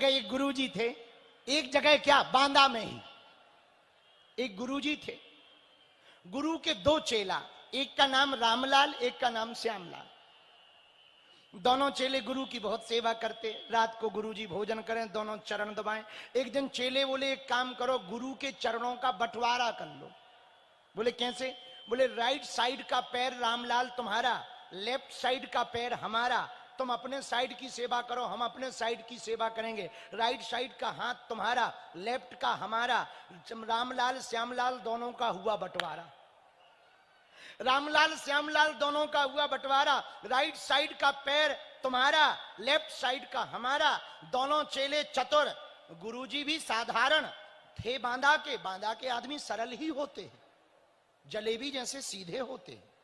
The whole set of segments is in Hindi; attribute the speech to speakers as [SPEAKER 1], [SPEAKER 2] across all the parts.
[SPEAKER 1] जगह एक गुरुजी थे, एक जगह क्या बांदा में ही एक गुरुजी थे। गुरु के दो चेला, एक का नाम रामलाल, एक का नाम श्यामलाल। दोनों चेले गुरु की बहुत सेवा करते। रात को गुरुजी भोजन करें, दोनों चरण दबाएं। एक दिन चेले बोले एक काम करो, गुरु के चरणों का बंटवारा कर लो। बोले कैसे? बोले राइट साइड का पैर रामलाल तुम्हारा, लेफ्ट साइड का पैर हमारा। तुम अपने साइड की सेवा करो, हम अपने साइड की सेवा करेंगे। राइट साइड का हाथ तुम्हारा, लेफ्ट का हमारा। रामलाल श्यामलाल दोनों का हुआ बंटवारा। रामलाल श्यामलाल दोनों का हुआ बंटवारा। राइट साइड का पैर तुम्हारा, लेफ्ट साइड का हमारा। दोनों चेले चतुर। गुरुजी भी साधारण थे बांदा के। बांदा के आदमी सरल ही होते हैं, जलेबी जैसे सीधे होते हैं।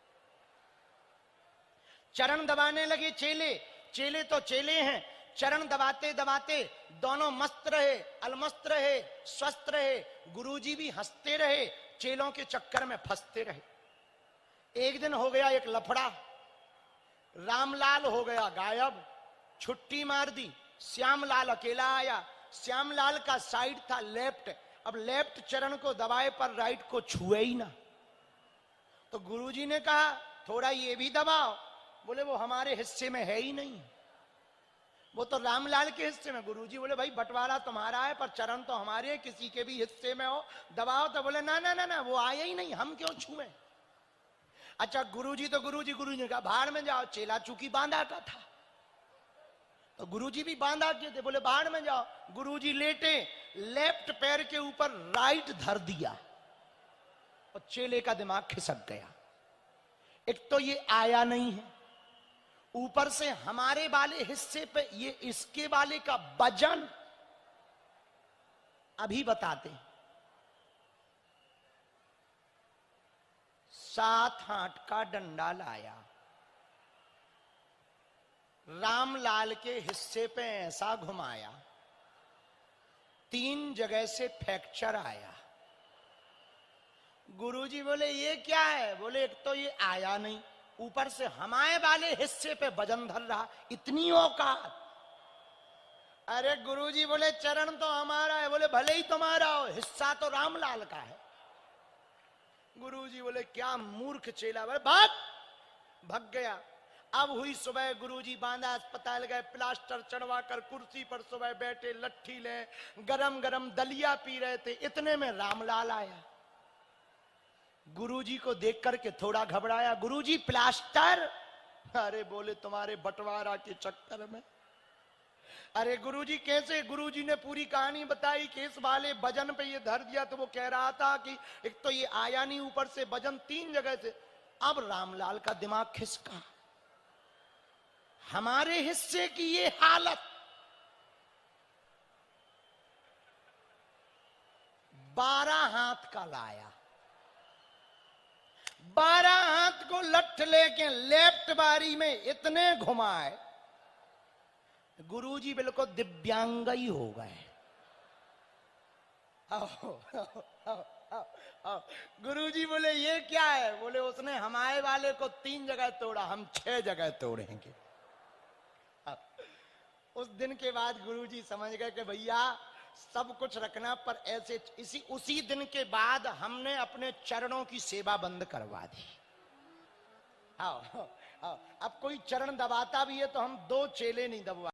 [SPEAKER 1] चरण दबाने लगे चेले। चेले तो चेले हैं, चरण दबाते दबाते दोनों मस्त रहे, अलमस्त रहे, स्वस्थ रहे। गुरुजी भी हंसते रहे, चेलों के चक्कर में फंसते रहे। एक दिन हो गया एक लफड़ा, रामलाल हो गया गायब, छुट्टी मार दी। श्यामलाल अकेला आया। श्यामलाल का साइड था लेफ्ट। अब लेफ्ट चरण को दबाए पर राइट को छुए ही ना। तो गुरुजी ने कहा थोड़ा ये भी दबाओ। बोले वो हमारे हिस्से में है ही नहीं, वो तो रामलाल के हिस्से में। गुरुजी बोले भाई बंटवारा तुम्हारा है पर चरण तो हमारे हैं, किसी के भी हिस्से में हो दबाओ। तो बोले ना ना ना ना, वो आया ही नहीं, हम क्यों छुए। अच्छा गुरुजी तो गुरुजी ने कहा बाहर में जाओ। चेला चूंकि बांदा का था तो गुरुजी भी बांदा के थे, बोले बाहर में जाओ। गुरुजी लेटे, लेफ्ट पैर के ऊपर राइट धर दिया और चेले का दिमाग खिसक गया। एक तो ये आया नहीं है, ऊपर से हमारे वाले हिस्से पे ये इसके वाले का वजन। अभी बताते हैं। 7 हाथ का डंडा लाया, रामलाल के हिस्से पे ऐसा घुमाया, 3 जगह से फ्रैक्चर आया। गुरुजी बोले ये क्या है? बोले एक तो ये आया नहीं, ऊपर से हमारे वाले हिस्से पे वजन धर रहा, इतनी औकात। अरे गुरुजी बोले चरण तो हमारा है। बोले भले ही तुम्हारा हो, हिस्सा तो रामलाल का है। गुरुजी बोले क्या मूर्ख चेला। बोले भाग गया। अब हुई सुबह, गुरुजी बांदा अस्पताल गए, प्लास्टर चढ़वा कर कुर्सी पर सुबह बैठे, लट्ठी ले, गरम गरम दलिया पी रहे थे। इतने में रामलाल आया। गुरुजी को देख करके थोड़ा घबराया। गुरुजी प्लास्टर? अरे बोले तुम्हारे बंटवारा के चक्कर में। अरे गुरुजी कैसे? गुरुजी ने पूरी कहानी बताई कि इस वाले वजन पे ये धर दिया। तो वो कह रहा था कि एक तो ये आया नहीं, ऊपर से वजन 3 जगह से। अब रामलाल का दिमाग खिसका, हमारे हिस्से की ये हालत। 12 हाथ का लाया, 12 हाथ को लठ लेके लेफ्ट बारी में इतने घुमाए, गुरुजी बिल्कुल दिव्यांग ही हो गए। गुरुजी बोले ये क्या है? बोले उसने हमारे वाले को 3 जगह तोड़ा, हम 6 जगह तोड़ेंगे। उस दिन के बाद गुरुजी समझ गए कि भैया सब कुछ रखना, पर ऐसे उसी दिन के बाद हमने अपने चरणों की सेवा बंद करवा दी। अब कोई चरण दबाता भी है तो हम 2 चेले नहीं दबवा